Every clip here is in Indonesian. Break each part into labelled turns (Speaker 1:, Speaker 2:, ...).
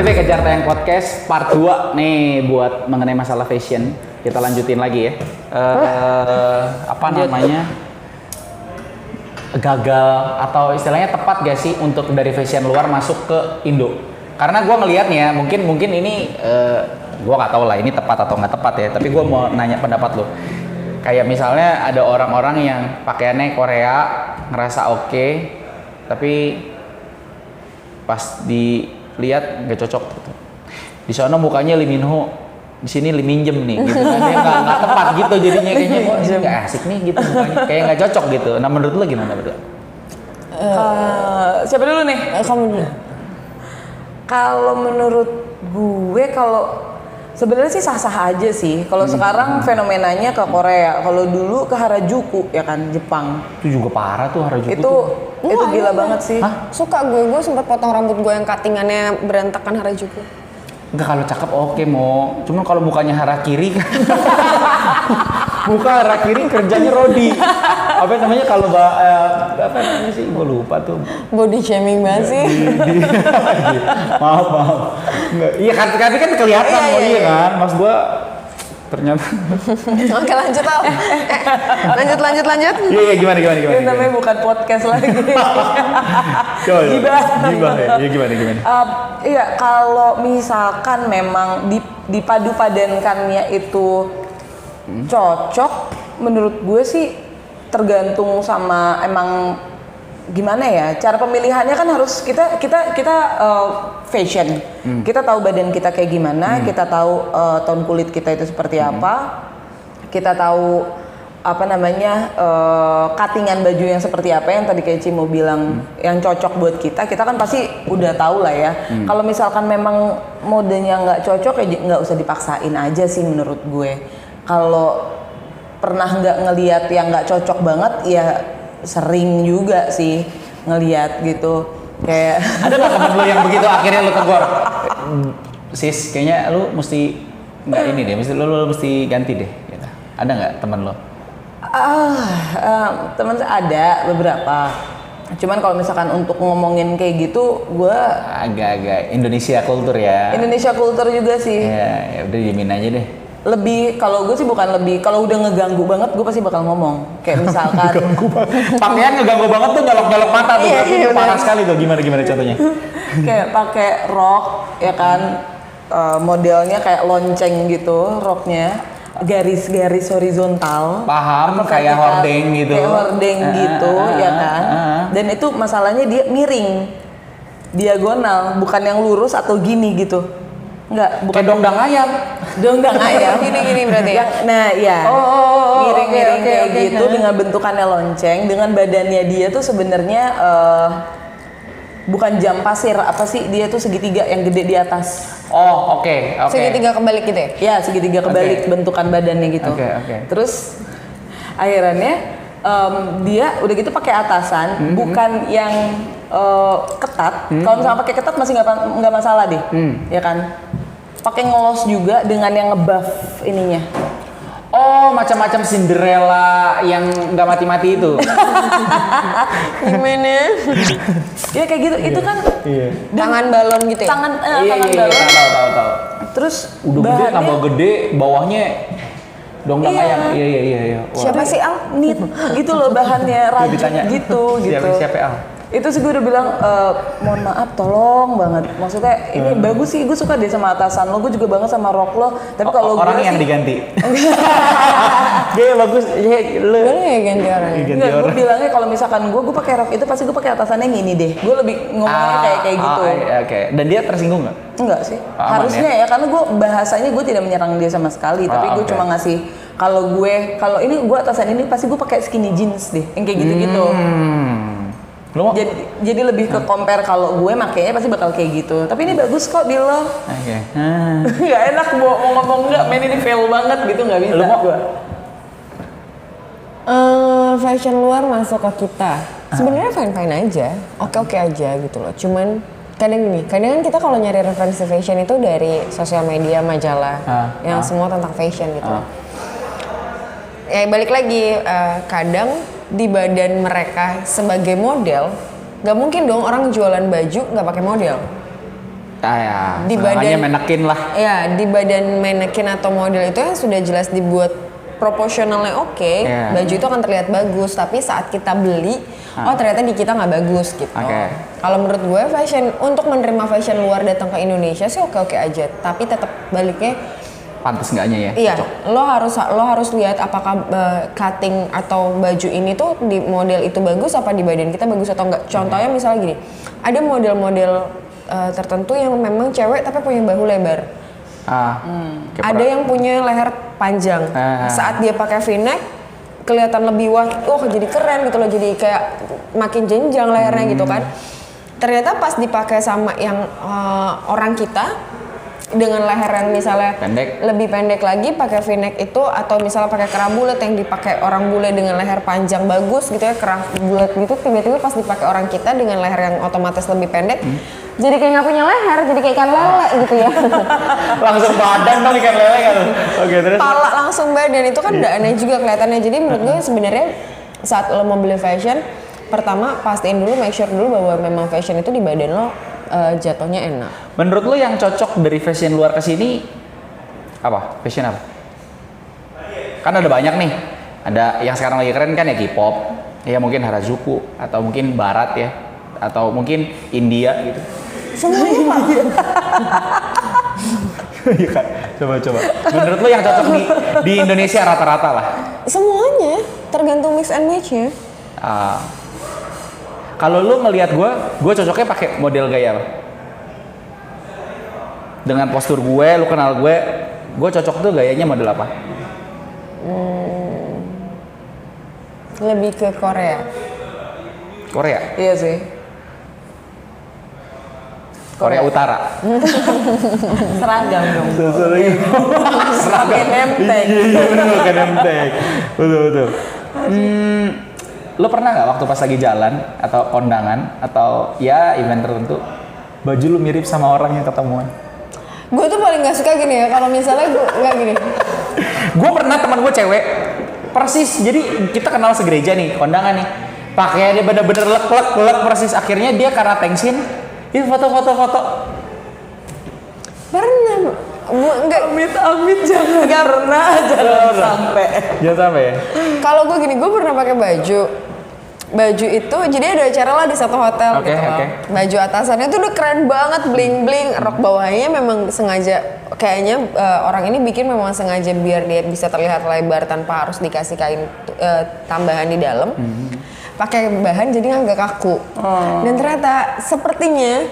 Speaker 1: ATV Kejar Tayang Podcast part 2 nih buat mengenai masalah fashion. Kita lanjutin lagi ya. Apa namanya? Gagal atau istilahnya tepat gak sih untuk dari fashion luar masuk ke Indo? Karena gue ngelihatnya mungkin ini gue nggak tahu lah ini tepat atau nggak tepat ya. Tapi gue mau nanya pendapat lo. Kayak misalnya ada orang-orang yang pakaiannya Korea ngerasa oke, tapi pas dilihat nggak cocok gitu. Di sana mukanya Lee Min Ho, di sini Lee Min Jem nih gitu kan, dia nggak tepat gitu jadinya, kayaknya kok ini nggak asik nih gitu mukanya, kayak nggak cocok gitu. Nah menurut lo gimana berdua?
Speaker 2: Siapa dulu nih?
Speaker 3: Kamu dulu.
Speaker 2: Kalau menurut gue, kalau sebenarnya sih sah-sah aja sih. Kalau sekarang fenomenanya ke Korea, kalau dulu ke Harajuku ya kan, Jepang.
Speaker 1: Itu juga parah tuh Harajuku
Speaker 2: Itu
Speaker 1: tuh.
Speaker 2: itu gila banget sih.
Speaker 1: Hah?
Speaker 3: Suka gue sempat potong rambut gue yang cuttingannya berantakan Harajuku.
Speaker 1: Enggak, kalau cakep oke mau, cuman kalau mukanya harakiri kan. Muka harakiri kerjanya Rodi. Apa namanya kalau apa namanya sih, gue lupa tuh.
Speaker 3: Body shaming banget sih.
Speaker 1: maaf. Enggak. Iya kan, tapi kan kelihatan iya kan. Mas gue ternyata.
Speaker 3: Oke lanjut Al. Lanjut.
Speaker 1: Iya gimana.
Speaker 2: Ini namanya bukan podcast lagi.
Speaker 1: Gibah ya. Iya gimana.
Speaker 2: Iya, kalau misalkan memang dipadu-padankannya itu cocok, menurut gue sih tergantung sama emang gimana ya, cara pemilihannya kan harus kita fashion. Kita tahu badan kita kayak gimana, kita tahu tone kulit kita itu seperti apa, kita tahu apa namanya cuttingan baju yang seperti apa yang tadi kayak Cimo bilang yang cocok buat kita kan pasti udah tahu lah ya. Kalau misalkan memang modenya nggak cocok ya nggak usah dipaksain aja sih menurut gue. Kalau pernah nggak ngelihat yang nggak cocok banget ya sering juga sih ngelihat gitu, kayak
Speaker 1: ada nggak temen lo yang begitu akhirnya lo tegur, sis kayaknya lo mesti nggak ini deh, lo mesti ganti deh gitu. Ada nggak temen lo?
Speaker 2: Teman ada beberapa, cuman kalau misalkan untuk ngomongin kayak gitu gue
Speaker 1: agak Indonesia kultur ya.
Speaker 2: Indonesia kultur juga sih
Speaker 1: ya udah diemin aja deh.
Speaker 2: Lebih kalau gue sih bukan lebih, kalau udah ngeganggu banget gue pasti bakal ngomong kayak misalkan
Speaker 1: pakaian ngeganggu banget tuh, nyolok mata tuh. Itu parah sekali tuh. Gimana contohnya?
Speaker 2: Kayak pakai rok ya kan, modelnya kayak lonceng gitu, roknya garis-garis horizontal,
Speaker 1: paham, kayak hordeng gitu,
Speaker 2: kayak hordeng gitu ya kan. Dan itu masalahnya dia miring diagonal, bukan yang lurus atau gini gitu. Enggak, bukan
Speaker 1: kayak dongdang ayam.
Speaker 2: Dongdang ayam.
Speaker 3: Gini berarti ya?
Speaker 2: Nah, iya. Miring-miring kayak gitu dengan bentukannya lonceng, dengan badannya dia tuh sebenarnya bukan jam pasir, apa sih? Dia tuh segitiga yang gede di atas.
Speaker 1: Oh, oke.
Speaker 3: Segitiga kebalik gitu ya?
Speaker 2: Ya, segitiga kebalik bentukan badannya gitu.
Speaker 1: Oke.
Speaker 2: Terus akhirnya dia udah gitu pakai atasan, bukan yang ketat. Kalau misalnya pakai ketat masih nggak masalah deh, ya kan? Pakai ngelos juga dengan yang ngebuff ininya.
Speaker 1: Oh, macam-macam Cinderella yang nggak mati-mati itu.
Speaker 3: Gimana?
Speaker 2: Ya kayak gitu, itu kan
Speaker 3: Tangan balon gitu ya?
Speaker 2: tangan
Speaker 1: Iya,
Speaker 2: balon.
Speaker 1: tahu.
Speaker 2: Terus
Speaker 1: Udah gede tambah gede, bawahnya dongdang ayam. Iya. Wah.
Speaker 3: Siapa sih Al?
Speaker 2: Knit gitu loh bahannya, rajut
Speaker 1: ditanya,
Speaker 2: gitu.
Speaker 1: Siapa Al?
Speaker 2: Itu sih gue udah bilang, mohon maaf tolong banget, maksudnya ini bagus sih, gue suka deh sama atasan lo, gue juga banget sama rok lo, tapi kalau
Speaker 1: orang yang
Speaker 2: sih,
Speaker 1: diganti. Dia bagus, lo.
Speaker 3: Boleh ya ganti orang?
Speaker 2: Enggak, gue bilangnya kalau misalkan gue pakai rok itu pasti gue pakai atasannya yang ini deh, gue lebih ngomongnya kayak gitu.
Speaker 1: Oke. Dan dia tersinggung nggak?
Speaker 2: Enggak sih,
Speaker 1: Aman,
Speaker 2: harusnya ya, karena gue bahasanya gue tidak menyerang dia sama sekali, tapi gue cuma ngasih, kalau ini gue atasan ini pasti gue pakai skinny jeans deh, yang kayak gitu-gitu. Jadi lebih ke compare, kalau gue makainya pasti bakal kayak gitu. Tapi ini bagus kok di lo.
Speaker 1: Oke.
Speaker 2: Gak enak mau ngomong enggak, men ini fail banget gitu, nggak bisa.
Speaker 1: Lo mau?
Speaker 2: Gue.
Speaker 3: Fashion luar masuk ke kita. Sebenarnya fine aja, oke aja gitu loh. Cuman kadang kan kita kalau nyari referensi fashion itu dari sosial media, majalah, yang semua tentang fashion gitu. Ya balik lagi, kadang di badan mereka sebagai model, nggak mungkin dong orang jualan baju nggak pakai model.
Speaker 1: Ya,
Speaker 3: di
Speaker 1: namanya
Speaker 3: badan
Speaker 1: manekin lah.
Speaker 3: Ya, di badan manekin atau model itu yang sudah jelas dibuat proporsionalnya oke,
Speaker 1: Yeah.
Speaker 3: baju itu akan terlihat bagus. Tapi saat kita beli, oh ternyata di kita nggak bagus gitu.
Speaker 1: Oke.
Speaker 3: Kalau menurut gue fashion untuk menerima fashion luar datang ke Indonesia sih oke aja. Tapi tetap baliknya,
Speaker 1: Pantes enggaknya ya?
Speaker 3: iya,
Speaker 1: Cocok.
Speaker 3: lo harus lihat apakah cutting atau baju ini tuh di model itu bagus apa di badan kita bagus atau enggak. Contohnya misalnya gini, ada model-model tertentu yang memang cewek tapi punya bahu lebar.
Speaker 1: Kayak
Speaker 3: Ada yang punya leher panjang. Saat dia pakai v-neck kelihatan lebih wah jadi keren gitu loh, jadi kayak makin jenjang lehernya gitu kan. Ternyata pas dipakai sama yang orang kita dengan leher yang misalnya
Speaker 1: Pendek.
Speaker 3: lebih pendek lagi pakai v-neck itu, atau misalnya pakai kerah bulat yang dipakai orang bule dengan leher panjang bagus gitu ya, kerah bulat gitu, tiba-tiba pas dipakai orang kita dengan leher yang otomatis lebih pendek jadi kayak nggak punya leher, jadi kayak ikan lele gitu ya.
Speaker 1: Langsung badan dong ikan lele kan? Oke, terus?
Speaker 3: Pala langsung badan itu kan udah aneh juga kelihatannya. Jadi menurut gue sebenarnya saat lo mau beli fashion, pertama pastiin dulu, make sure dulu bahwa memang fashion itu di badan lo jatuhnya enak.
Speaker 1: Menurut lo yang cocok dari fashion luar ke sini apa? Fashion apa? Kan ada banyak nih. Ada yang sekarang lagi keren kan ya K-pop, ya mungkin Harajuku atau mungkin Barat ya, atau mungkin India gitu.
Speaker 3: Semuanya Pak.
Speaker 1: Iya kan? Coba. Menurut lo yang cocok di Indonesia rata-rata lah?
Speaker 3: Semuanya tergantung mix and match-nya.
Speaker 1: Kalau lo ngelihat gue cocoknya pakai model gaya apa? Dengan postur gue, lo kenal gue cocok tuh gayanya model apa?
Speaker 3: Lebih ke Korea.
Speaker 1: Korea?
Speaker 2: Iya sih.
Speaker 1: Korea Utara?
Speaker 2: Seragam dong.
Speaker 1: Seragam.
Speaker 2: Pakai nemtek.
Speaker 1: Iya bener, pakai nemtek. Betul. Lo pernah nggak waktu pas lagi jalan atau kondangan atau ya event tertentu baju lo mirip sama orang yang ketemuan?
Speaker 3: Gue tuh paling nggak suka gini ya, kalau misalnya gue nggak gini.
Speaker 1: Gue pernah teman gue cewek persis, jadi kita kenal segereja nih, kondangan nih, pakaiannya bener-bener lek persis. Akhirnya dia karena tensin, dia foto.
Speaker 3: Pernah. Enggak.
Speaker 2: Amit jangan pernah, jangan sampai.
Speaker 1: Jangan sampai ya.
Speaker 3: Kalau gue gini, gue pernah pakai baju itu, jadi ada acara lah di satu hotel
Speaker 1: Oke,
Speaker 3: gitu loh.
Speaker 1: oke.
Speaker 3: Baju atasannya tuh udah keren banget, bling bling. Rok bawahnya memang sengaja, kayaknya orang ini bikin memang sengaja biar dia bisa terlihat lebar tanpa harus dikasih kain tambahan di dalam. Pakai bahan jadi agak kaku. Dan ternyata sepertinya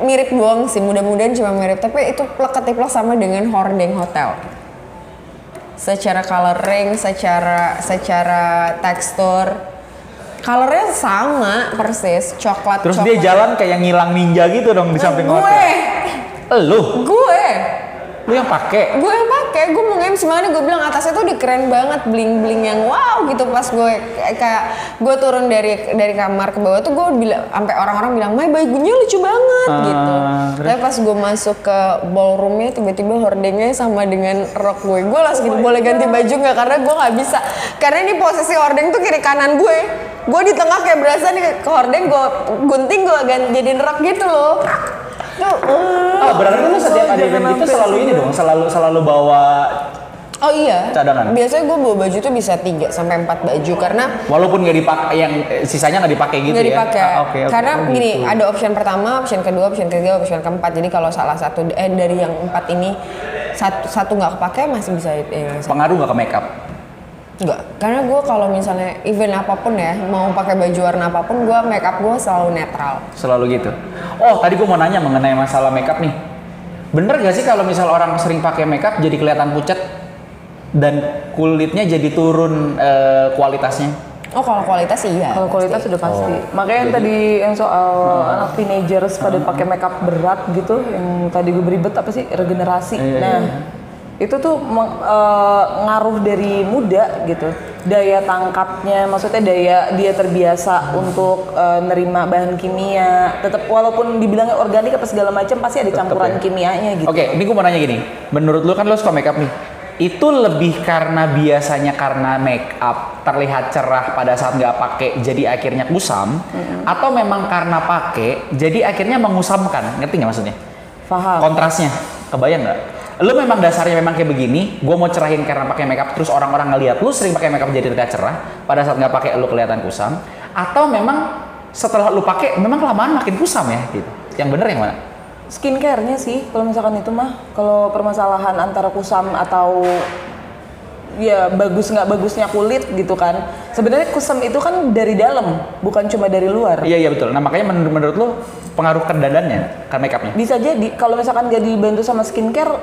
Speaker 3: mirip doang sih, mudah-mudahan cuma mirip, tapi itu plek-ketiplek sama dengan hordeng hotel. Secara coloring, secara tekstur, colornya sama persis, coklat.
Speaker 1: Terus dia jalan kayak ngilang ninja gitu dong di samping hotel. Lu yang pakai?
Speaker 3: Gue yang pakai, gue mau nge-MC mana, gue bilang atasnya tuh udah keren banget, bling-bling yang wow gitu. Pas gue kayak gue turun dari kamar ke bawah tuh gue bilang, sampai orang-orang bilang, "Mai, bajunya lucu banget," gitu. Tapi pas gue masuk ke ballroomnya, tiba-tiba hordengnya sama dengan rok gue langsung gitu, boleh ganti baju nggak? Karena gue nggak bisa, karena ini posisi hordeng tuh kiri kanan gue di tengah kayak berasa nih ke hordeng, gue gunting, gue jadiin rok gitu loh.
Speaker 1: Berarti lu setiap ada event gitu selalu ini dong, selalu bawa.
Speaker 3: Oh iya.
Speaker 1: Cadangan.
Speaker 3: Biasanya gue bawa baju tuh bisa 3 sampai 4 baju karena
Speaker 1: Walaupun nggak dipakai, yang sisanya nggak dipakai gitu
Speaker 3: nggak
Speaker 1: ya?
Speaker 3: dipakai.
Speaker 1: Oke.
Speaker 3: Karena
Speaker 1: Oh,
Speaker 3: gini,
Speaker 1: gitu.
Speaker 3: ada option pertama, option kedua, option ketiga, option keempat. Jadi kalau salah satu dari yang 4 ini satu nggak kepake masih bisa
Speaker 1: Pengaruh nggak ke makeup?
Speaker 3: Enggak, karena gue kalau misalnya event apapun ya, mau pakai baju warna apapun, gue make up gue selalu netral.
Speaker 1: Selalu gitu. Oh, tadi gue mau nanya mengenai masalah makeup nih. Bener gak sih kalau misal orang sering pakai makeup jadi kelihatan pucat dan kulitnya jadi turun kualitasnya?
Speaker 3: Oh, kalau kualitas iya.
Speaker 2: Kalau kualitas
Speaker 3: pasti.
Speaker 2: sudah pasti. Makanya yang tadi yang soal anak teenagers pada pakai makeup berat gitu, yang tadi gue beribet apa sih, regenerasi. Nah, itu tuh ngaruh dari muda gitu, daya tangkapnya, maksudnya daya dia terbiasa untuk nerima bahan kimia, tetap walaupun dibilangnya organik apa segala macam pasti ada campuran kimianya gitu.
Speaker 1: Oke, ini gue mau nanya gini, menurut lu kan lu suka makeup nih, itu lebih karena biasanya karena makeup terlihat cerah pada saat nggak pakai jadi akhirnya kusam, atau memang karena pakai jadi akhirnya mengusamkan, ngerti nggak maksudnya?
Speaker 2: Paham.
Speaker 1: Kontrasnya, kebayang nggak? Lu memang dasarnya memang kayak begini, gue mau cerahin karena pakai makeup, terus orang-orang ngelihat lu sering pakai makeup jadi terlihat cerah, pada saat nggak pakai lu kelihatan kusam, atau memang setelah lu pakai memang kelamaan makin kusam ya gitu. Yang bener yang mana?
Speaker 2: Skincare-nya sih, kalau misalkan itu mah, kalau permasalahan antara kusam atau ya bagus nggak bagusnya kulit gitu kan. Sebenarnya kusam itu kan dari dalam, bukan cuma dari luar.
Speaker 1: Iya betul. Nah makanya menurut lu pengaruh ke dandannya, ke makeupnya?
Speaker 2: Bisa jadi kalau misalkan nggak dibantu sama skincare,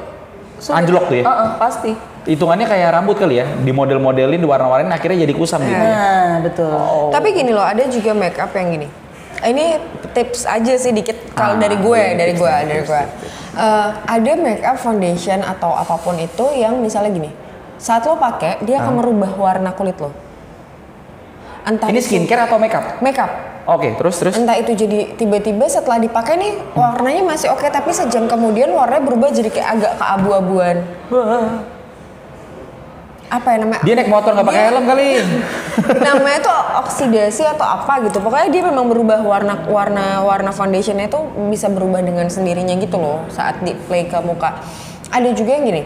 Speaker 2: sulit.
Speaker 1: Anjlok tuh ya?
Speaker 2: Pasti.
Speaker 1: Hitungannya kayak rambut kali ya, di model-modelin, diwarna-warnain akhirnya jadi kusam gitu.
Speaker 2: Nah, betul.
Speaker 3: Tapi gini loh, ada juga make up yang gini. Ini tips aja sih dikit kalau dari gue. Ada make up foundation atau apapun itu yang misalnya gini. Saat lo pakai, dia akan merubah warna kulit lo. Entah
Speaker 1: ini
Speaker 3: itu
Speaker 1: skincare atau makeup?
Speaker 3: makeup.
Speaker 1: Oke, terus?
Speaker 3: Entah itu jadi tiba-tiba setelah dipakai nih warnanya masih oke, tapi sejam kemudian warnanya berubah jadi kayak agak keabu-abuan. Apa ya namanya?
Speaker 1: Dia naik motor nggak pakai helm kali.
Speaker 3: Namanya tuh oksidasi atau apa gitu. Pokoknya dia memang berubah warna foundationnya itu bisa berubah dengan sendirinya gitu loh saat di play ke muka. Ada juga yang gini.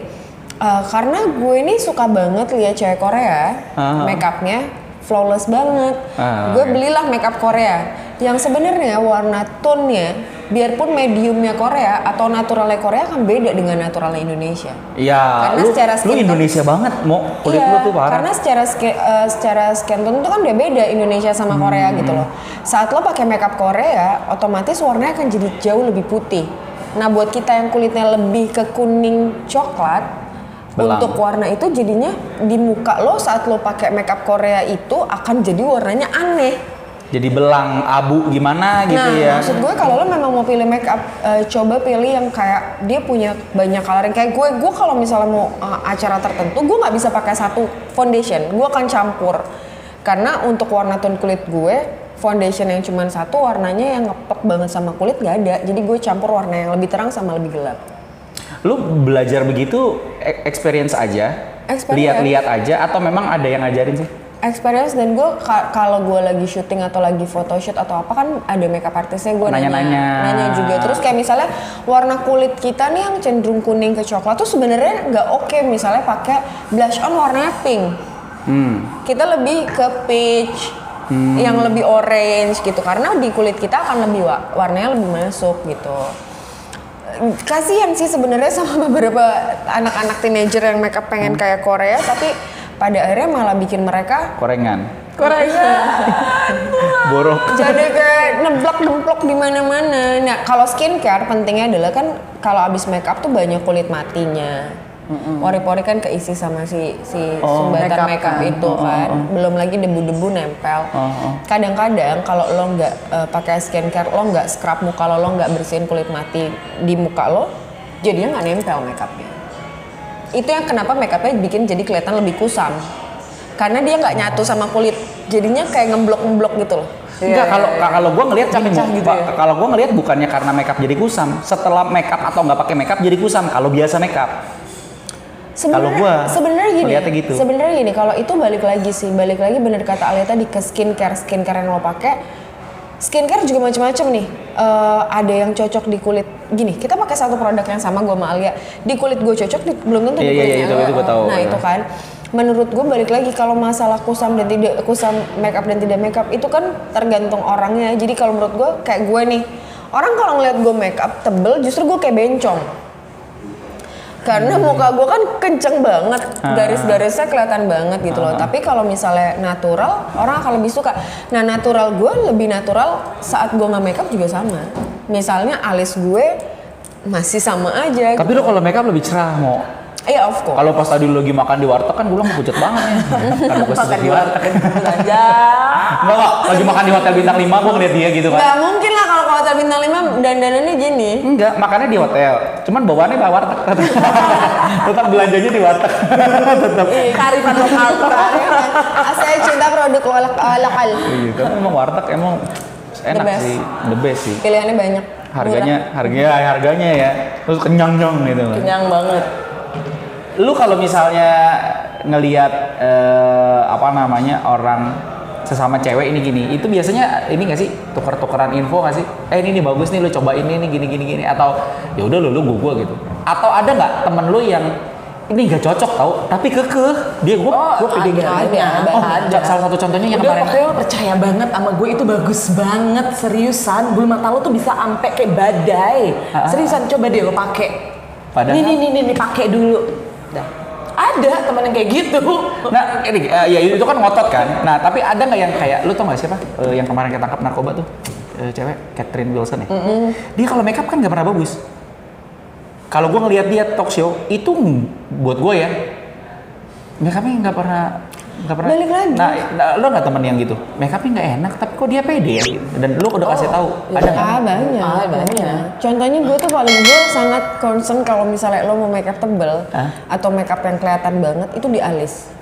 Speaker 3: Karena gue ini suka banget lihat cewek Korea, makeupnya flawless banget. Gue belilah makeup Korea yang sebenarnya warna tone-nya biarpun mediumnya Korea atau naturalnya Korea akan beda dengan naturalnya Indonesia.
Speaker 1: Iya. Lu Indonesia banget, mau kulit lu tuh parah.
Speaker 3: Karena secara skin tone itu kan udah beda Indonesia sama Korea gitu loh. Saat lo pakai makeup Korea, otomatis warnanya akan jadi jauh lebih putih. Nah, buat kita yang kulitnya lebih ke kuning coklat,
Speaker 1: belang.
Speaker 3: Untuk warna itu jadinya di muka lo saat lo pakai makeup Korea itu akan jadi warnanya aneh.
Speaker 1: Jadi belang, abu gimana gitu ya.
Speaker 3: Nah, maksud gue kalau lo memang mau pilih makeup, coba pilih yang kayak dia punya banyak coloring. Kayak gue kalau misalnya mau acara tertentu, gue nggak bisa pakai satu foundation, gue akan campur. Karena untuk warna tone kulit gue, foundation yang cuma satu warnanya yang ngepek banget sama kulit nggak ada. Jadi gue campur warna yang lebih terang sama lebih gelap.
Speaker 1: Lu belajar begitu experience aja, lihat-lihat aja, atau memang ada yang ngajarin sih?
Speaker 3: Experience, dan gue kalau gue lagi syuting atau lagi photoshoot atau apa kan ada makeup artisnya, gue nanya juga. Terus kayak misalnya warna kulit kita nih yang cenderung kuning ke coklat tuh sebenarnya nggak oke misalnya pakai blush on warnanya pink. Kita lebih ke peach, yang lebih orange gitu, karena di kulit kita akan lebih warnanya lebih masuk gitu. Kasihan sih sebenarnya sama beberapa anak-anak teenager yang makeup pengen kayak Korea, tapi pada akhirnya malah bikin mereka
Speaker 1: korengan.
Speaker 3: Borok. Jadi kayak nemplok di mana-mana. Nah, kalau skincare pentingnya adalah kan kalau abis makeup tuh banyak kulit matinya. Pori-pori kan keisi sama si sumbatan makeup itu kan. Belum lagi debu-debu nempel. Kadang-kadang kalau lo nggak pakai skincare, lo nggak scrub muka lo nggak bersihin kulit mati di muka lo, jadinya nggak nempel makeupnya. Itu yang kenapa makeupnya bikin jadi kelihatan lebih kusam. Karena dia nggak nyatu sama kulit, jadinya kayak ngeblok gitu loh.
Speaker 1: Enggak, kalau gue ngelihat
Speaker 2: gitu ya?
Speaker 1: Kalau gue ngelihat bukannya karena makeup jadi kusam, setelah makeup atau nggak pakai makeup jadi kusam kalau biasa makeup. Kalau gue
Speaker 3: sebenarnya gini, kalau itu balik lagi bener kata Alia tadi ke skincare yang lo pakai. Skincare juga macam-macam nih. Ada yang cocok di kulit. Gini, kita pakai satu produk yang sama gue sama Alia. Di kulit gue cocok, belum tentu di kulitnya.
Speaker 1: Itu gue tahu.
Speaker 3: Nah, itu kan. Menurut gue balik lagi kalau masalah kusam dan tidak kusam, makeup dan tidak makeup itu kan tergantung orangnya. Jadi kalau menurut gue kayak gue nih, orang kalau ngeliat gue makeup tebel justru gue kayak bencong. Karena muka gue kan kenceng banget, garis-garisnya kelihatan banget gitu loh. Tapi kalau misalnya natural, orang akan lebih suka. Nah, natural gue lebih natural saat gue nggak makeup juga sama. Misalnya alis gue masih sama aja.
Speaker 1: Tapi
Speaker 3: gitu.
Speaker 1: lo kalau makeup lebih cerah, Mo.
Speaker 3: Iya, of course.
Speaker 1: Kalau pas tadi lu lagi makan di warteg kan gue bilang pucet banget ya. Karena gue sejak di warteg kan.
Speaker 2: Belanja.
Speaker 1: Enggak, lagi makan di hotel bintang 5 gue ngeliat dia gitu kan.
Speaker 3: Nggak mungkin lah kalau hotel bintang 5 dandanannya gini.
Speaker 1: Enggak, makannya di hotel. Cuman bawaannya bawa warteg. Tetap belanjanya di warteg. Tetap.
Speaker 2: Kearifan lokal.
Speaker 3: Saya cinta produk lokal.
Speaker 1: Iya, tapi emang warteg emang enak sih, the best sih.
Speaker 3: Pilihannya banyak.
Speaker 1: Harganya ya. Terus kenyang-nyang gitu kan.
Speaker 2: Kenyang banget.
Speaker 1: Lu kalau misalnya ngelihat orang sesama cewek ini gini, itu biasanya ini nggak sih tuker-tukeran info nggak sih? Ini bagus nih, lu cobain ini gini atau ya udah lu gua gitu. Atau ada nggak temen lu yang ini nggak cocok tau, tapi kekeh dia gua pede gitu.
Speaker 2: Ada.
Speaker 1: Salah satu contohnya yang
Speaker 2: Udah
Speaker 1: kemarin.
Speaker 2: pokoknya lo percaya banget sama gue itu bagus banget, seriusan. Bulu mata lo tuh bisa ampe kayak badai. Seriusan, coba deh lo pakai.
Speaker 1: Padahal
Speaker 2: Nih pakai dulu. Dah. Ada teman yang kayak gitu.
Speaker 1: Nah, ini ya itu kan ngotot kan. Nah, tapi ada nggak yang kayak lu tau nggak siapa yang kemarin ketangkap narkoba tuh? Cewek Catherine Wilson ya. Dia kalau makeup kan nggak pernah bagus. Kalau gue ngelihat dia talk show itu buat gue ya makeupnya nggak pernah
Speaker 3: Balik lagi.
Speaker 1: Nah, lo nggak temen yang gitu makeupnya nggak enak tapi kok dia pede ya gitu. Dan lo udah kasih tahu ada nggak?
Speaker 3: Banyak. Contohnya gue tuh gue sangat concern kalau misalnya lo mau makeup tebel atau makeup yang kelihatan banget itu di alis.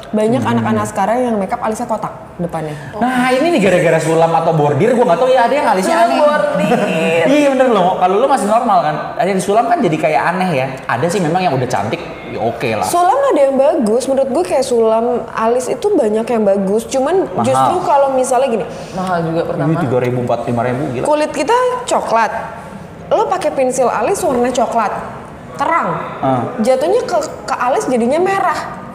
Speaker 3: Banyak anak-anak sekarang yang makeup alisnya kotak depannya.
Speaker 1: Nah ini nih gara-gara sulam atau bordir gue nggak tahu ya ada yang alisnya aneh.
Speaker 2: Bordir.
Speaker 1: Iya bener loh. Kalau lo masih normal kan, ada yang sulam kan jadi kayak aneh ya. Ada sih memang yang udah cantik, ya oke lah.
Speaker 3: Sulam ada yang bagus, menurut gue kayak sulam alis itu banyak yang bagus. Cuman
Speaker 1: Mahal.
Speaker 3: justru kalau misalnya gini,
Speaker 2: Mahal juga pertama.
Speaker 1: Ini 3.000, 4.000, 5.000 gila.
Speaker 3: kulit kita coklat, lo pakai pensil alis warna coklat, terang, jatuhnya ke alis jadinya merah.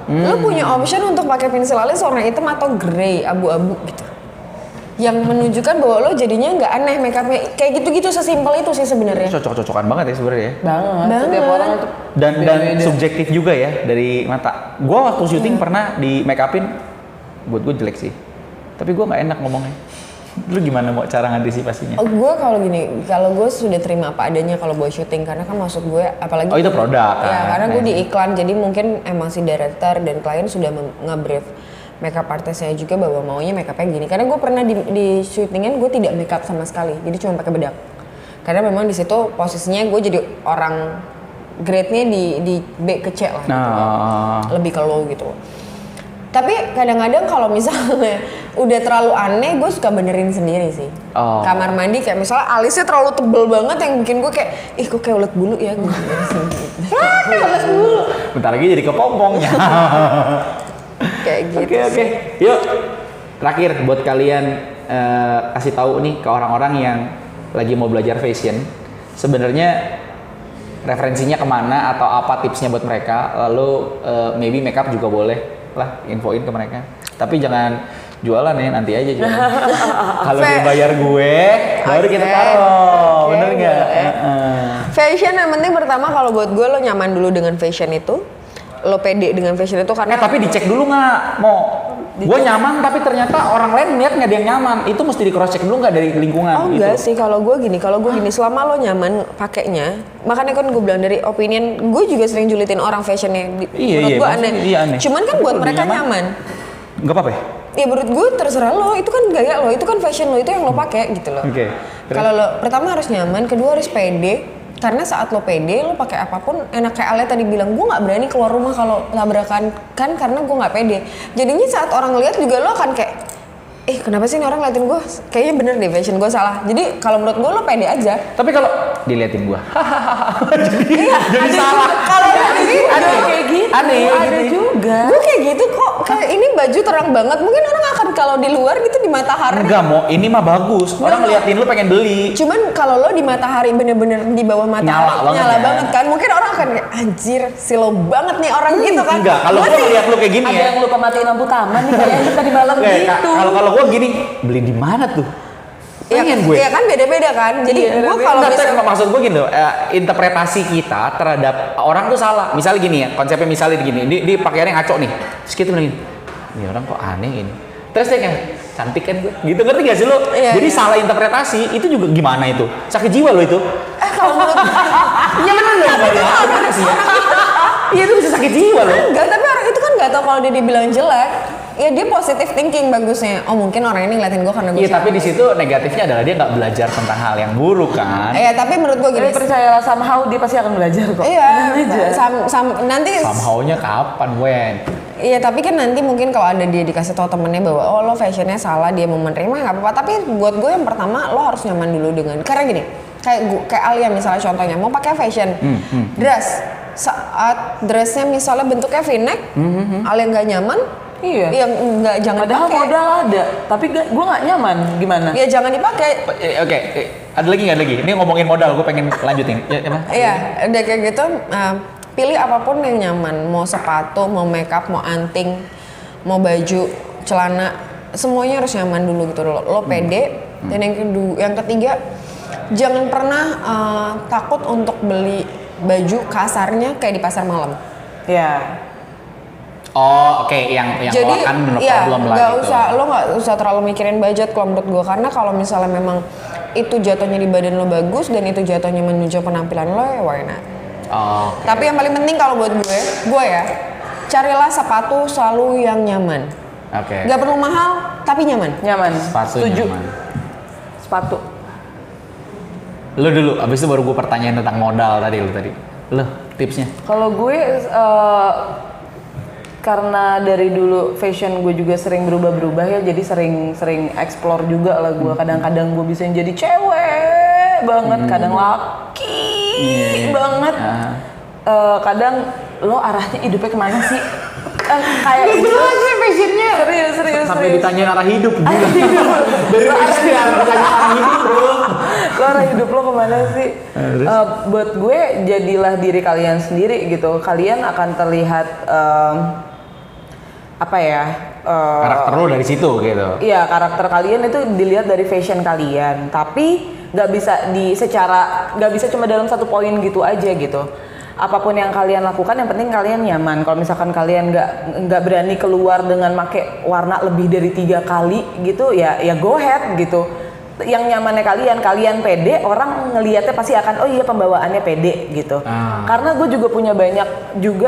Speaker 3: Lo punya option untuk pakai pensil alis warna hitam atau grey, abu-abu gitu. Yang menunjukkan bahwa lo jadinya nggak aneh makeupnya, kayak gitu-gitu sesimpel itu sih sebenarnya.
Speaker 1: Cocok-cocokan banget ya sebenarnya.
Speaker 2: Banget. Setiap orang itu
Speaker 1: Dan
Speaker 2: beda-beda.
Speaker 1: subjektif juga ya dari mata. Gua waktu syuting pernah di make upin, buat gue jelek sih. Tapi gue nggak enak ngomongnya. Lu gimana mau cara ngantisipasinya?
Speaker 3: Gue kalau gini, kalau gue sudah terima apa adanya kalau buat syuting karena kan maksud gue apalagi
Speaker 1: Oh itu produk kan?
Speaker 3: ya karena gue di iklan jadi mungkin emang si director dan klien sudah nge-brief makeup artisnya juga bahwa maunya makeupnya gini. Karena gue pernah di syutingan gue tidak makeup sama sekali, jadi cuma pakai bedak. Karena memang di situ posisinya gue jadi orang grade-nya di B ke C lah, gitu. Lebih ke low gitu. Tapi kadang-kadang kalau misalnya udah terlalu aneh, gue suka benerin sendiri sih. Kamar mandi kayak misalnya alisnya terlalu tebel banget yang bikin gue kayak, kok kayak ulet bulu ya.
Speaker 2: Ulet bulu.
Speaker 1: Bentar lagi jadi kepompongnya.
Speaker 3: Kayak gitu.
Speaker 1: Oke. Yuk, terakhir buat kalian kasih tahu nih ke orang-orang yang lagi mau belajar fashion. Sebenarnya referensinya kemana atau apa tipsnya buat mereka. Lalu maybe makeup juga boleh lah infoin ke mereka. Tapi jangan jualan ya, nanti aja jualan. Kalau dia bayar gue, baru kita taruh. Bener nggak?
Speaker 3: Fashion yang penting pertama kalau buat gue lo nyaman dulu dengan fashion itu. Lo pede dengan fashion itu karena
Speaker 1: Tapi dicek dulu nggak? Gue nyaman tapi ternyata orang lain lihat nggak ada yang nyaman. Itu mesti di cross check dulu nggak dari lingkungan.
Speaker 3: Oh enggak sih, kalau gue gini, selama lo nyaman pakainya, makanya kan gue bilang dari opinion, gue juga sering julitin orang fashionnya. Menurut gue aneh.
Speaker 1: aneh.
Speaker 3: Cuman kan buat
Speaker 1: Lebih
Speaker 3: mereka nyaman.
Speaker 1: Nggak apa-apa ya?
Speaker 3: Ya menurut gue terserah lo, itu kan gaya lo, itu kan fashion lo, itu yang lo pakai gitu loh.
Speaker 1: Oke.
Speaker 3: Kalau lo pertama harus nyaman, kedua harus pede. Karena saat lo pede, lo pakai apapun enak. Kayak Ale tadi bilang, gue nggak berani keluar rumah kalau tabrakan kan karena gue nggak pede. Jadinya saat orang lihat juga lo akan kayak, kenapa sih ini orang ngeliatin gue? Kayaknya bener deh fashion gue salah. Jadi kalau menurut gue lo pede aja.
Speaker 1: Tapi kalau diliatin gue, jadi salah.
Speaker 3: Kalau
Speaker 2: Ada kayak gitu.
Speaker 1: Aneh,
Speaker 2: Ada
Speaker 1: gitu.
Speaker 2: juga.
Speaker 3: gue kayak gitu kok. Kayak ini baju terang banget. Mungkin orang akan kalau di luar gitu di matahari.
Speaker 1: Enggak mau, ini mah bagus. Orang ngeliatin lu pengen beli.
Speaker 3: Cuman kalau lo di matahari bener-bener di bawah matahari
Speaker 1: Nyala banget ya.
Speaker 3: kan mungkin orang akan kayak anjir silo banget nih orang gitu kan.
Speaker 1: Enggak, kalau gue ngeliat lu kayak gini
Speaker 2: Ada
Speaker 1: ya.
Speaker 2: yang lupa matiin lampu taman nih kayaknya tadi malam gitu.
Speaker 1: Kalau gue gini, beli di mana tuh? Pengen gue.
Speaker 3: Iya kan beda-beda kan. Jadi
Speaker 2: Iya,
Speaker 3: gue kalau misalnya
Speaker 1: maksud gue gini loh, interpretasi kita terhadap orang tuh salah. Misalnya gini ya, konsepnya misalnya gini, dia pakaiannya ngaco nih. Terus kita bilang, ini orang kok aneh ini. Terus dia kayak, cantik kan gue? Gitu, ngerti gak sih lo?
Speaker 3: Iya,
Speaker 1: Jadi
Speaker 3: iya.
Speaker 1: salah interpretasi, itu juga gimana itu? Sakit jiwa lo itu.
Speaker 3: kalau menurut
Speaker 1: Iya bener loh, bener sih ya. Iya itu bisa sakit jiwa loh.
Speaker 3: enggak, tapi orang itu kan nggak tahu kalau dia dibilang jelek. Ya dia positive thinking bagusnya. Oh mungkin orang ini ngeliatin gue karena gue.
Speaker 1: Iya tapi di situ negatifnya adalah dia nggak belajar tentang hal yang buruk kan.
Speaker 3: Iya tapi menurut gue gini.
Speaker 2: Tapi percayalah somehow dia pasti akan belajar kok.
Speaker 3: Iya.
Speaker 2: Tenang aja.
Speaker 3: Nanti.
Speaker 1: Somehow-nya kapan, Wen?
Speaker 3: Iya tapi kan nanti mungkin kalau ada dia dikasih tahu temennya bahwa oh lo fashionnya salah, dia mau menerima nggak apa-apa. Tapi buat gue yang pertama lo harus nyaman dulu dengan. Karena gini, kayak Alia misalnya contohnya mau pakai fashion dress, saat dressnya misalnya bentuknya V-neck, Alia nggak nyaman,
Speaker 2: Iya.
Speaker 3: Iya, nggak jangan
Speaker 2: Padahal
Speaker 3: pakai.
Speaker 2: modal ada, tapi gue nggak nyaman. Gimana?
Speaker 3: Ya jangan dipakai.
Speaker 1: Oke, ada lagi nggak lagi? Ini ngomongin modal, gue pengen lanjutin. Ya, apa?
Speaker 3: Iya, udah kayak gitu. Pilih apapun yang nyaman. Mau sepatu, mau makeup, mau anting, mau baju, celana, semuanya harus nyaman dulu gitu loh. Lo pede. Dan yang ketiga, jangan pernah takut untuk beli baju kasarnya kayak di pasar malam.
Speaker 2: Ya.
Speaker 1: Oh, oke, yang
Speaker 3: Jadi
Speaker 1: kan no
Speaker 3: ya
Speaker 1: problem lah
Speaker 3: nggak
Speaker 1: gitu.
Speaker 3: usah, lo nggak usah terlalu mikirin budget kalau menurut gue, karena kalau misalnya memang itu jatuhnya di badan lo bagus dan itu jatuhnya menunjang penampilan lo, ya why not?
Speaker 1: Oh,
Speaker 3: Tapi yang paling penting kalau buat gue ya, carilah sepatu selalu yang nyaman.
Speaker 1: oke.
Speaker 3: Gak perlu mahal, tapi nyaman.
Speaker 2: Nyaman.
Speaker 1: Sepatu
Speaker 2: Setuju.
Speaker 1: nyaman.
Speaker 2: Sepatu.
Speaker 1: Lu dulu, abis itu baru gue pertanyaan tentang modal tadi lu tadi. Lu tipsnya?
Speaker 2: Kalau gue karena dari dulu fashion gue juga sering berubah-berubah ya, jadi sering explore juga lah gue. Kadang-kadang gue bisa jadi cewek banget, kadang laki banget. Kadang lo arahnya hidupnya kemana sih? Kayak gitu
Speaker 3: sih fashionnya.
Speaker 2: serius.
Speaker 1: Sampai ditanyain arah hidup gila. Dari fashion ditanya arah hidup bro.
Speaker 2: Lo arah hidup lo kemana sih? Buat gue jadilah diri kalian sendiri gitu. Kalian akan terlihat
Speaker 1: Karakter lu dari situ gitu.
Speaker 2: Iya, karakter kalian itu dilihat dari fashion kalian. Tapi nggak bisa cuma dalam satu poin gitu aja gitu. Apapun yang kalian lakukan, yang penting kalian nyaman. Kalau misalkan kalian nggak berani keluar dengan pakai warna lebih dari 3 kali gitu, ya go ahead gitu. Yang nyamannya kalian pede, orang ngelihatnya pasti akan, oh iya pembawaannya pede gitu. Karena gue juga punya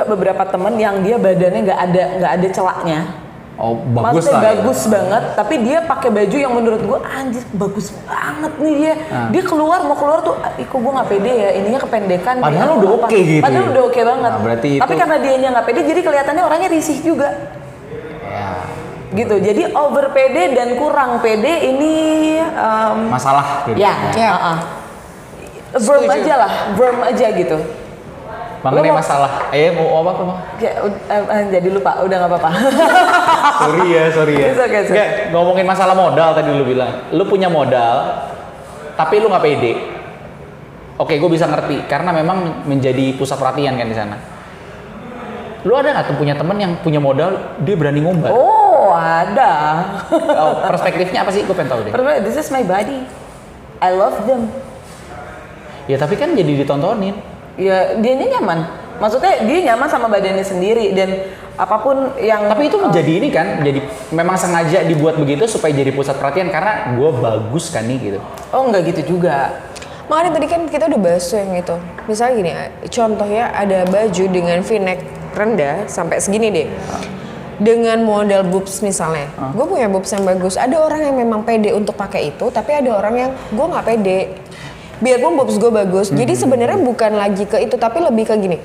Speaker 2: beberapa temen yang dia badannya nggak ada celaknya.
Speaker 1: Oh, bagus
Speaker 2: Maksudnya
Speaker 1: lah.
Speaker 2: bagus banget, tapi dia pakai baju yang menurut gue anjir bagus banget nih dia. Dia mau keluar tuh, kok gue nggak pede ya, ininya kependekan.
Speaker 1: Padahal udah oke gitu.
Speaker 2: Padahal udah oke banget.
Speaker 1: Nah, berarti
Speaker 2: tapi
Speaker 1: itu-
Speaker 2: karena dianya nggak pede, jadi kelihatannya orangnya risih juga.
Speaker 1: Ya,
Speaker 2: Gitu. Jadi over pede dan kurang pede ini
Speaker 1: masalah gitu.
Speaker 2: ya. Verb
Speaker 3: Setuju.
Speaker 2: aja lah, verb aja gitu.
Speaker 1: Mengenai
Speaker 2: Lu mau-
Speaker 1: masalah. Mau apa tuh?
Speaker 2: Jadi lupa, udah nggak apa-apa.
Speaker 1: Sorry ya.
Speaker 2: It's okay.
Speaker 1: Nggak, ngomongin masalah modal tadi lu bilang. Lu punya modal, tapi lu nggak pede. Oke, gue bisa ngerti karena memang menjadi pusat perhatian kan di sana. Lu ada nggak tuh punya temen yang punya modal, dia berani ngumbar?
Speaker 2: Oh, ada.
Speaker 1: Perspektifnya apa sih? Gue pengen tahu deh.
Speaker 2: This is my body. I love them.
Speaker 1: Ya tapi kan jadi ditontonin.
Speaker 2: Ya, dianya nyaman. Maksudnya dia nyaman sama badannya sendiri dan apapun yang.
Speaker 1: Tapi itu menjadi ini kan, jadi memang sengaja dibuat begitu supaya jadi pusat perhatian karena gue bagus kan nih gitu.
Speaker 2: Oh, nggak gitu juga.
Speaker 3: Makanya tadi kan kita udah bahas tuh yang itu. Misalnya gini, contohnya ada baju dengan v-neck rendah sampai segini deh. Dengan model boobs misalnya. Gue punya boobs yang bagus. Ada orang yang memang pede untuk pakai itu, tapi ada orang yang gue nggak pede. Biarpun boobs gue bagus. Jadi sebenarnya bukan lagi ke itu, tapi lebih ke gini.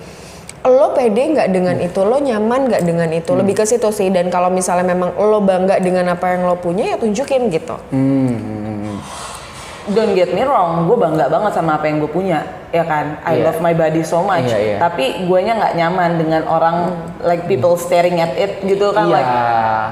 Speaker 3: Lo pede nggak dengan itu? Lo nyaman nggak dengan itu? Lebih ke situ sih. Dan kalau misalnya memang lo bangga dengan apa yang lo punya, ya tunjukin gitu.
Speaker 2: Don't get me wrong, gue bangga banget sama apa yang gue punya, ya kan? I
Speaker 1: Iya.
Speaker 2: love my body so much.
Speaker 1: Iya.
Speaker 2: Tapi guanya nggak nyaman dengan orang like people staring at it gitu kan,
Speaker 1: Iya.
Speaker 2: like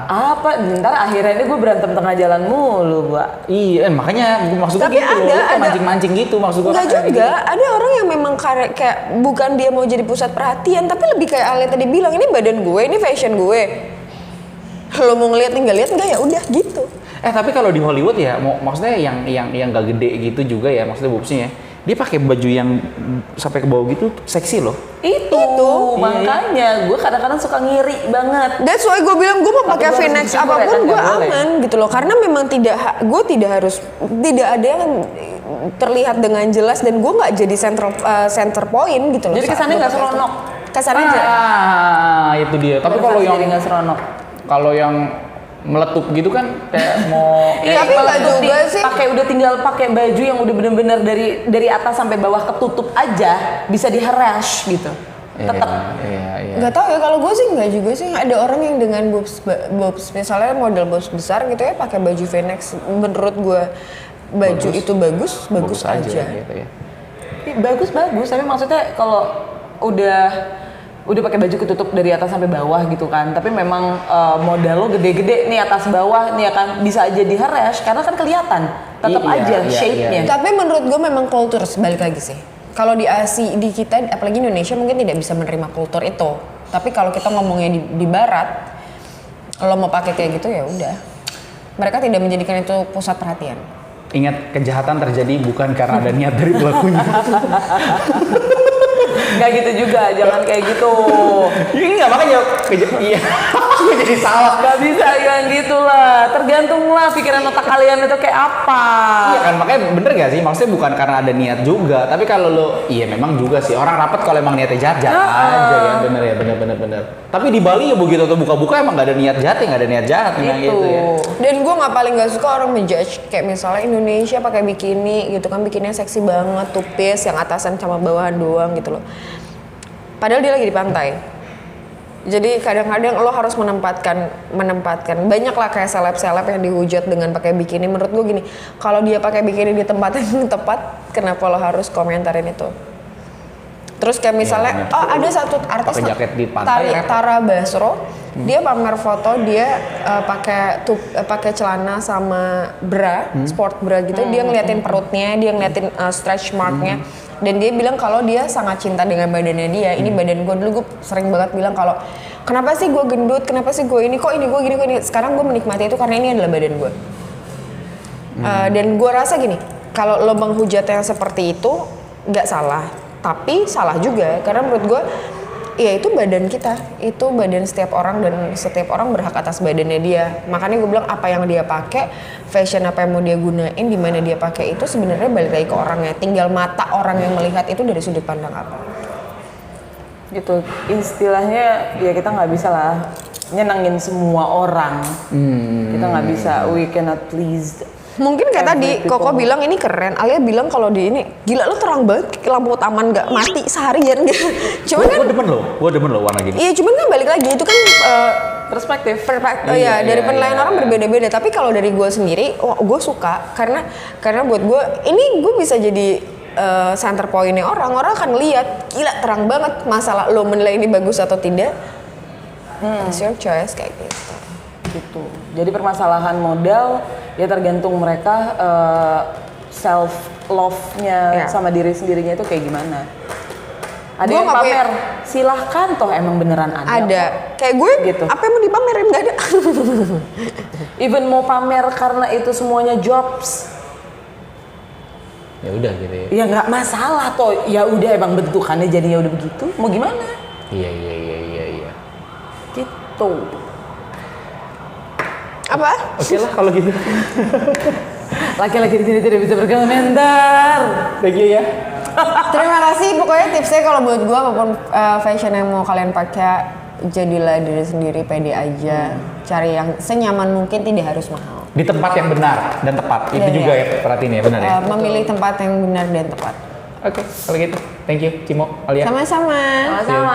Speaker 2: apa? Ntar akhirnya gue berantem tengah jalan mulu, gua.
Speaker 1: Iya, makanya maksudnya
Speaker 3: Tapi
Speaker 1: gitu loh.
Speaker 3: ada-
Speaker 1: Lu kan
Speaker 3: ada-
Speaker 1: mancing-mancing gitu maksud gue.
Speaker 3: Enggak juga, ada orang yang memang kayak bukan dia mau jadi pusat perhatian, tapi lebih kayak Ale tadi bilang, ini badan gue, ini fashion gue. Lo mau ngeliat nih, nggak lihat nggak, ya udah gitu.
Speaker 1: Tapi kalau di Hollywood ya, maksudnya yang gak gede gitu juga ya, maksudnya boobsnya ya. Dia pakai baju yang sampai ke bawah gitu seksi loh.
Speaker 2: Itu, makanya gue kadang-kadang suka ngiri banget.
Speaker 3: That's why gue bilang gue mau
Speaker 2: Tapi
Speaker 3: pakai
Speaker 2: gua harus
Speaker 3: V-neck
Speaker 2: bersyukur ya,
Speaker 3: apapun
Speaker 2: kan,
Speaker 3: gue
Speaker 2: nggak boleh.
Speaker 3: aman gitu loh, karena memang gue tidak ada yang terlihat dengan jelas dan gue nggak jadi center point gitu loh.
Speaker 2: Jadi
Speaker 3: saat
Speaker 2: kesannya
Speaker 3: gua
Speaker 2: nggak
Speaker 3: pakai itu.
Speaker 2: seronok.
Speaker 3: Kesannya aja.
Speaker 1: Itu dia. Tapi kalau yang
Speaker 2: jadi nggak seronok.
Speaker 1: kalau yang meletup gitu kan kayak mau
Speaker 3: Iya, tapi nggak juga sih.
Speaker 2: Tinggal pakai baju yang udah bener-bener dari atas sampai bawah ketutup aja bisa diheras gitu. Tetap.
Speaker 1: Iya.
Speaker 3: Nggak tahu ya, kalau gue sih nggak juga sih. Ada orang yang dengan boobs misalnya model boobs besar gitu ya, pakai baju V-neck, menurut gue baju itu bagus aja.
Speaker 1: gitu ya.
Speaker 2: Bagus, tapi maksudnya kalau udah udah pakai baju ketutup dari atas sampai bawah gitu kan, tapi memang modal lo gede-gede nih atas bawah nih akan bisa aja di-harass karena kan kelihatan tetap aja shape-nya.
Speaker 3: Tapi menurut gue memang kultur balik lagi sih. Kalau di Asia, di kita, apalagi Indonesia mungkin tidak bisa menerima kultur itu. Tapi kalau kita ngomongnya di Barat, lo mau pakai kayak gitu ya udah. Mereka tidak menjadikan itu pusat perhatian.
Speaker 1: Ingat, kejahatan terjadi bukan karena ada niat dari pelakunya.
Speaker 2: Nggak gitu juga, jangan kayak gitu.
Speaker 1: Iya makanya iya. Jadi salah.
Speaker 2: Nggak bisa yang gitulah. Tergantung lah pikiran otak kalian itu kayak apa.
Speaker 1: Iya kan, makanya bener gak sih? Maksudnya bukan karena ada niat juga, tapi kalau lo, iya memang juga sih orang rapat kalau emang niatnya jahat aja ya, bener ya, bener. Tapi di Bali ya begitu tuh buka-buka emang gak ada niat jahat, nggak ada niat jahat gitu ya.
Speaker 3: Dan gue paling gak suka orang menjudge kayak misalnya Indonesia pakai bikini gitu kan, bikininya seksi banget, tupis yang atasan sama bawahan doang gitu loh. Padahal dia lagi di pantai. Jadi kadang-kadang lo harus menempatkan banyak lah kayak seleb-seleb yang dihujat dengan pakai bikini. Menurut gue gini, kalau dia pakai bikini di tempat yang tepat, kenapa lo harus komentarin itu? Terus kayak misalnya, ada satu artis
Speaker 1: pakai jaket di pantai,
Speaker 3: Tara Basro, dia pamer foto dia pakai celana sama bra, sport bra gitu. Dia ngeliatin perutnya, dia ngeliatin stretch marknya. Dan dia bilang kalau dia sangat cinta dengan badannya dia. Ini badan gue, dulu gue sering banget bilang kalau kenapa sih gue gendut, kenapa sih gue ini, kok ini gue gini, kok ini. Sekarang gue menikmati itu karena ini adalah badan gue. Dan gue rasa gini, kalau lo menghujat yang seperti itu nggak salah, tapi salah juga karena menurut gue ya itu badan kita, itu badan setiap orang dan setiap orang berhak atas badannya dia. Makanya gue bilang apa yang dia pakai, fashion apa yang mau dia gunain, di mana dia pakai itu sebenarnya balik lagi ke orangnya. Tinggal mata orang yang melihat itu dari sudut pandang apa.
Speaker 2: Gitu, istilahnya ya kita nggak bisa lah nyenengin semua orang. Kita nggak bisa, we cannot please.
Speaker 3: Mungkin kayak tadi Koko bilang ini keren, Alia bilang kalau di ini gila lo terang banget, lampu taman nggak mati seharian gitu. Cuman kan
Speaker 1: gue demen lo warna gini.
Speaker 3: Iya, cuman kan balik lagi itu kan
Speaker 2: perspektif.
Speaker 3: Iya, dari penilaian orang berbeda-beda. Tapi kalau dari gue sendiri, gue suka karena buat gue ini gue bisa jadi center point-nya orang akan lihat gila terang banget. Masalah lo menilai ini bagus atau tidak, it's your choice kayak gitu.
Speaker 2: Jadi permasalahan modal ya tergantung mereka self love-nya sama diri sendirinya itu kayak gimana. Ada yang pamer, silahkan toh emang beneran ada.
Speaker 3: Ada. Kayak gue gitu. Apa yang mau dipamerin nggak ada.
Speaker 2: Even mau pamer karena itu semuanya jobs.
Speaker 1: Ya udah gitu ya.
Speaker 2: Ya nggak masalah toh. Ya udah emang bentukannya jadinya udah begitu. Mau gimana?
Speaker 1: Iya.
Speaker 2: Gitu.
Speaker 3: Apa?
Speaker 1: Oke lah kalau gitu.
Speaker 2: Laki-laki di sini tidak bisa berkomentar.
Speaker 1: Thank you ya.
Speaker 3: Terima kasih. Pokoknya tipsnya kalau buat gue apapun fashion yang mau kalian pakai, jadilah diri sendiri, pede aja. Cari yang senyaman mungkin, tidak harus mahal.
Speaker 1: Di tempat yang benar dan tepat. Itu juga ya perhatiin ya, benar ya.
Speaker 3: Memilih tempat yang benar dan tepat.
Speaker 1: Oke, kalau gitu. Thank you, Cimo, Alia.
Speaker 3: Sama-sama.
Speaker 2: Sama-sama.